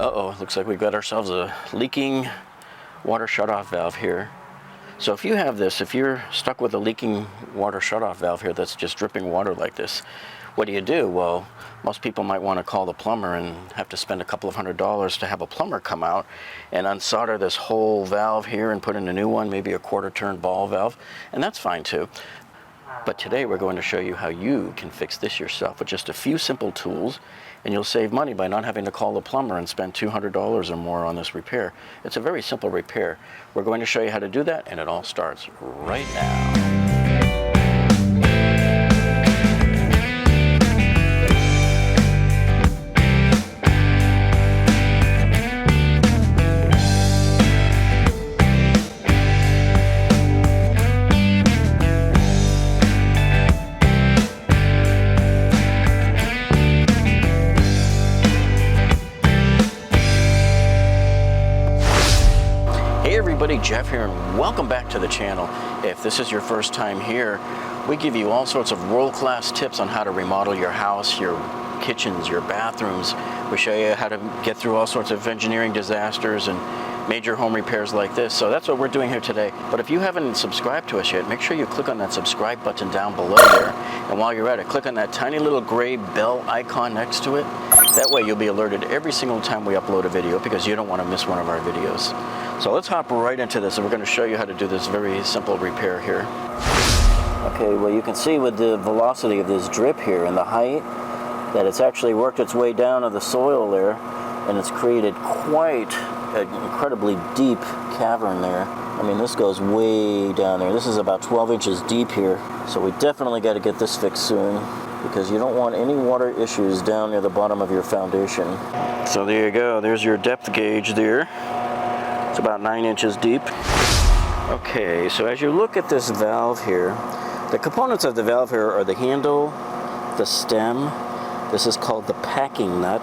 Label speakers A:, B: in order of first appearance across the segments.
A: Uh-oh, looks like we've got ourselves a leaking water shutoff valve here. So if you have this, if you're stuck with a leaking water shutoff valve here that's just dripping water like this, what do? Well, most people might want to call the plumber and have to spend a couple of $100s to have a plumber come out and unsolder this whole valve here and put in a new one, maybe a quarter-turn ball valve, and that's fine too. But today we're going to show you how you can fix this yourself with just a few simple tools, and you'll save money by not having to call the plumber and spend $200 or more on this repair. It's a very simple repair. We're going to show you how to do that, and it all starts right now. Jeff here, and welcome back to the channel. If this is your first time here, we give you all sorts of world-class tips on how to remodel your house, your kitchens, your bathrooms. We show you how to get through all sorts of engineering disasters and major home repairs like this. So that's what we're doing here today. But if you haven't subscribed to us yet, make sure you click on that subscribe button down below there. And while you're at it, click on that tiny little gray bell icon next to it. That way you'll be alerted every single time we upload a video, because you don't want to miss one of our videos. So let's hop right into this, and we're going to show you how to do this very simple repair here. Okay, well, you can see with the velocity of this drip here and the height that it's actually worked its way down to the soil there, and it's created quite an incredibly deep cavern there. I mean, this goes way down there. This is about 12 inches deep here, so we definitely got to get this fixed soon, because you don't want any water issues down near the bottom of your foundation. So there you go, there's your depth gauge there. It's about 9 inches deep. Okay, so as you look at this valve here, the components of the valve here are the handle, the stem. This is called the packing nut,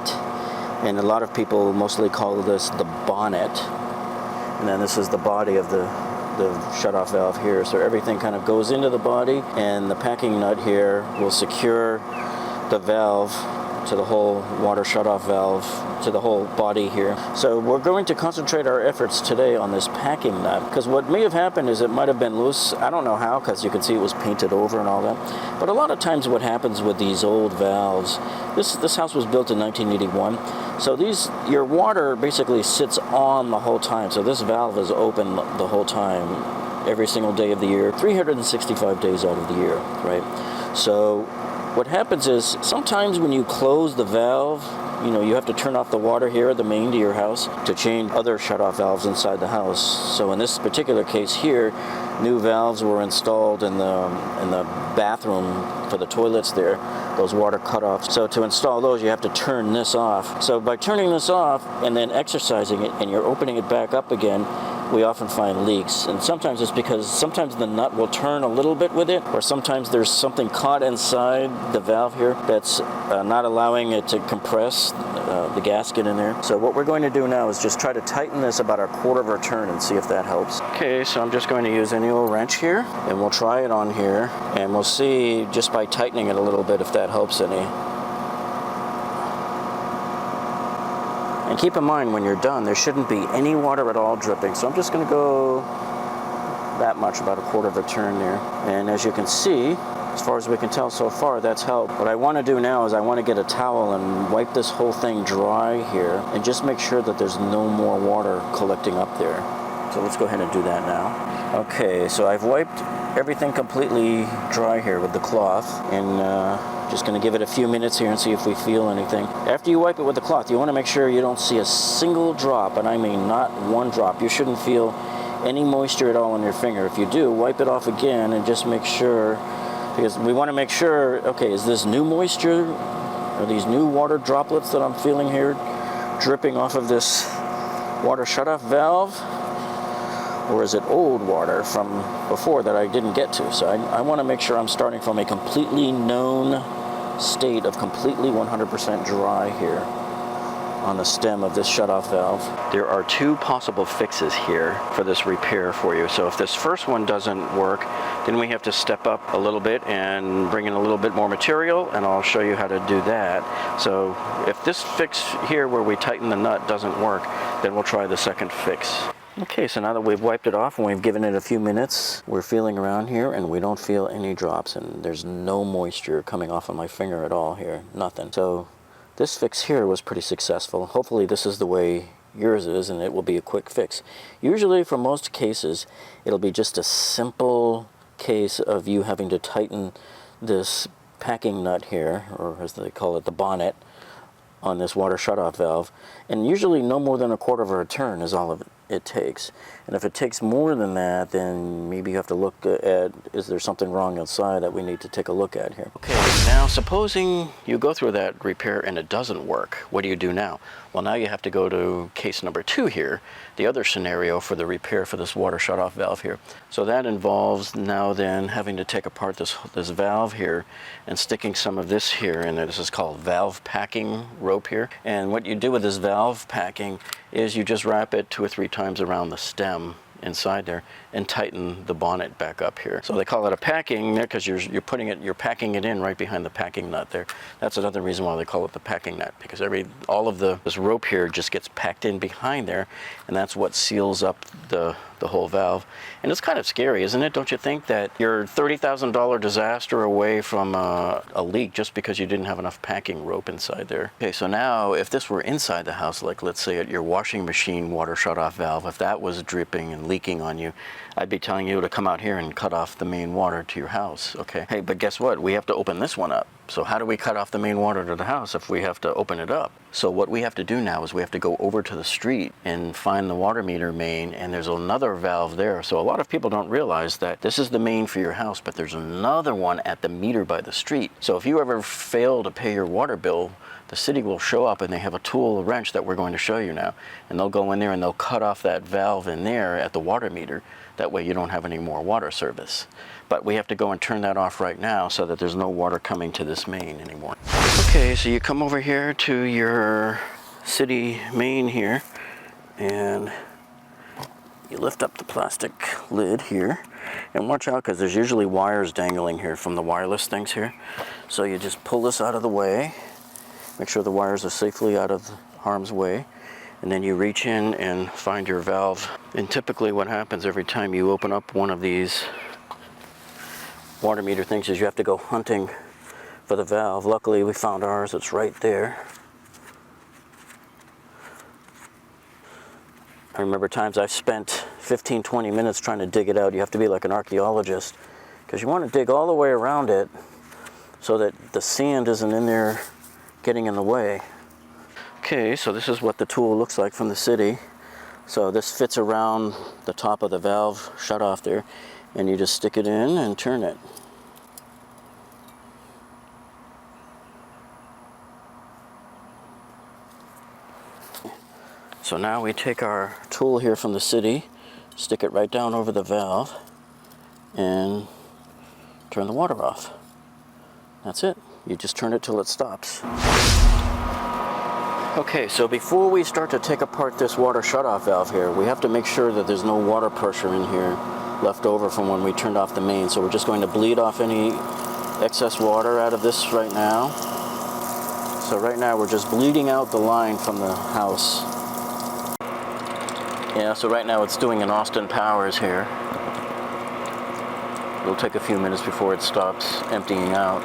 A: and a lot of people mostly call this the bonnet. And then this is the body of the shutoff valve here. So everything kind of goes into the body, and the packing nut here will secure the valve to the whole water shutoff valve, to the whole body here. So we're going to concentrate our efforts today on this packing nut, because what may have happened is it might have been loose. I don't know how, because you can see it was painted over and all that. But a lot of times what happens with these old valves, this house was built in 1981, so your water basically sits on the whole time. So this valve is open the whole time, every single day of the year, 365 days out of the year, right? So what happens is sometimes when you close the valve, you have to turn off the water here at the main to your house to change other shutoff valves inside the house. So in this particular case here, new valves were installed in the bathroom for the toilets there, those water cutoffs. So to install those, you have to turn this off. So by turning this off and then exercising it, and you're opening it back up again, we often find leaks. And sometimes it's because sometimes the nut will turn a little bit with it, or sometimes there's something caught inside the valve here that's not allowing it to compress the gasket in there. So what we're going to do now is just try to tighten this about a quarter of a turn and see if that helps. Okay, so I'm just going to use any old wrench here, and we'll try it on here, and we'll see just by tightening it a little bit if that helps any. And keep in mind, when you're done, there shouldn't be any water at all dripping. So I'm just going to go that much, about a quarter of a turn there. And as you can see, as far as we can tell so far, that's helped. What I want to do now is I want to get a towel and wipe this whole thing dry here, and just make sure that there's no more water collecting up there. So let's go ahead and do that now. Okay, so I've wiped everything completely dry here with the cloth, and just going to give it a few minutes here and see if we feel anything. After you wipe it with the cloth, you want to make sure you don't see a single drop, and I mean not one drop. You shouldn't feel any moisture at all on your finger. If you do, wipe it off again and just make sure, because we want to make sure, okay, is this new moisture? Are these new water droplets that I'm feeling here dripping off of this water shutoff valve? Or is it old water from before that I didn't get to? So I want to make sure I'm starting from a completely known state of completely 100% dry here. on the stem of this shutoff valve. There are two possible fixes here for this repair for you. So if this first one doesn't work, then we have to step up a little bit and bring in a little bit more material, and I'll show you how to do that. So if this fix here where we tighten the nut doesn't work, then we'll try the second fix. Okay, so now that we've wiped it off and we've given it a few minutes, we're feeling around here and we don't feel any drops, and there's no moisture coming off of my finger at all here, nothing. So this fix here was pretty successful. Hopefully this is the way yours is, and it will be a quick fix. Usually for most cases, it'll be just a simple case of you having to tighten this packing nut here, or as they call it, the bonnet, on this water shutoff valve, and usually no more than a quarter of a turn is all of it takes. And if it takes more than that, then maybe you have to look at, is there something wrong outside that we need to take a look at here. Okay, now supposing you go through that repair and it doesn't work, what do you do now? Well, now you have to go to case number 2 here, the other scenario for the repair for this water shutoff valve here. So that involves now then having to take apart this valve here and sticking some of this here in there. This is called valve packing rope here. And what you do with this valve packing is you just wrap it 2 or 3 times around the stem inside there and tighten the bonnet back up here. So they call it a packing there because you're packing it in right behind the packing nut there. That's another reason why they call it the packing nut, because all of this rope here just gets packed in behind there, and that's what seals up the whole valve. And it's kind of scary, isn't it? Don't you think that you're $30,000 disaster away from a leak just because you didn't have enough packing rope inside there? Okay, so now if this were inside the house, like let's say at your washing machine water shutoff valve, if that was dripping and leaking on you, I'd be telling you to come out here and cut off the main water to your house, okay? Hey, but guess what? We have to open this one up. So how do we cut off the main water to the house if we have to open it up? So what we have to do now is we have to go over to the street and find the water meter main, and there's another valve there. So a lot of people don't realize that this is the main for your house, but there's another one at the meter by the street. So if you ever fail to pay your water bill, the city will show up and they have a tool, a wrench that we're going to show you now. And they'll go in there and they'll cut off that valve in there at the water meter. That way you don't have any more water service. But we have to go and turn that off right now so that there's no water coming to this main anymore. Okay, so you come over here to your city main here and you lift up the plastic lid here. And watch out, because there's usually wires dangling here from the wireless things here. So you just pull this out of the way. Make sure the wires are safely out of harm's way. And then you reach in and find your valve. And typically what happens every time you open up one of these water meter things is you have to go hunting for the valve. Luckily we found ours, it's right there. I remember times I've spent 15-20 minutes trying to dig it out. You have to be like an archaeologist, because you want to dig all the way around it so that the sand isn't in there getting in the way. Okay, so this is what the tool looks like from the city. So this fits around the top of the valve shut off there, and you just stick it in and turn it. So now we take our tool here from the city, stick it right down over the valve, and turn the water off. That's it. You just turn it till it stops. Okay, so before we start to take apart this water shutoff valve here, we have to make sure that there's no water pressure in here left over from when we turned off the main. So we're just going to bleed off any excess water out of this right now. So right now we're just bleeding out the line from the house. Yeah, so right now it's doing an Austin Powers here. It'll take a few minutes before it stops emptying out.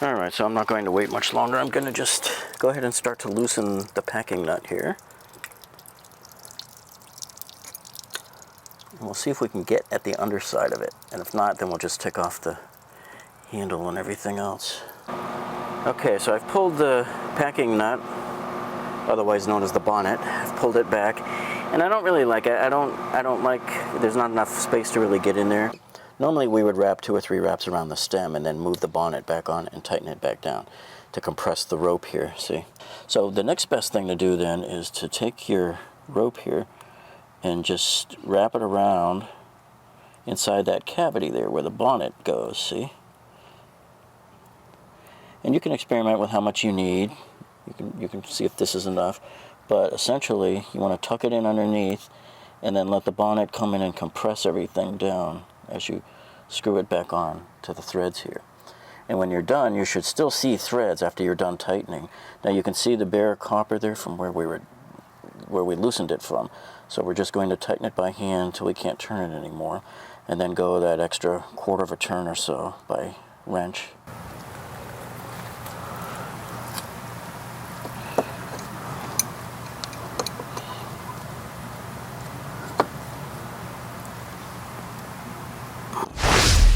A: Alright, so I'm not going to wait much longer. I'm going to just go ahead and start to loosen the packing nut here. And we'll see if we can get at the underside of it. And if not, then we'll just take off the handle and everything else. Okay, so I've pulled the packing nut, otherwise known as the bonnet. I've pulled it back, and I don't really like it. I don't like, there's not enough space to really get in there. Normally we would wrap 2 or 3 wraps around the stem and then move the bonnet back on and tighten it back down to compress the rope here, see? So the next best thing to do then is to take your rope here and just wrap it around inside that cavity there where the bonnet goes, see? And you can experiment with how much you need. You You can see if this is enough. But essentially, you want to tuck it in underneath and then let the bonnet come in and compress everything down as you screw it back on to the threads here. And when you're done, you should still see threads after you're done tightening. Now you can see the bare copper there from where we loosened it from. So we're just going to tighten it by hand until we can't turn it anymore, and then go that extra quarter of a turn or so by wrench.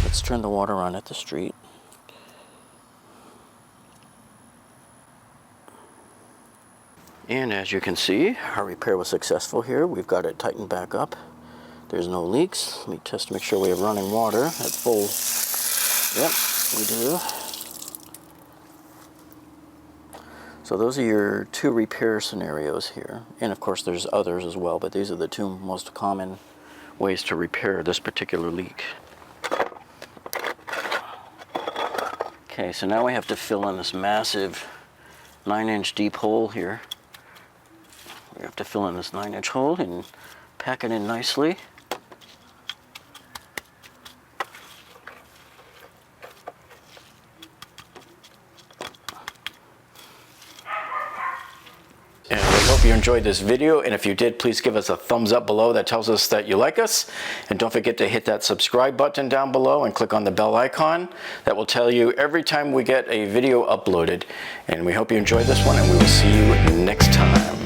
A: Let's turn the water on at the street. And as you can see, our repair was successful here. We've got it tightened back up. There's no leaks. Let me test to make sure we have running water at full. Yep, we do. So those are your two repair scenarios here. And of course there's others as well, but these are the two most common ways to repair this particular leak. Okay, so now we have to fill in this massive 9-inch deep hole here. We have to fill in this 9-inch hole and pack it in nicely. And we hope you enjoyed this video, and if you did, please give us a thumbs up below. That tells us that you like us. And don't forget to hit that subscribe button down below and click on the bell icon. That will tell you every time we get a video uploaded. And we hope you enjoyed this one, and we will see you next time.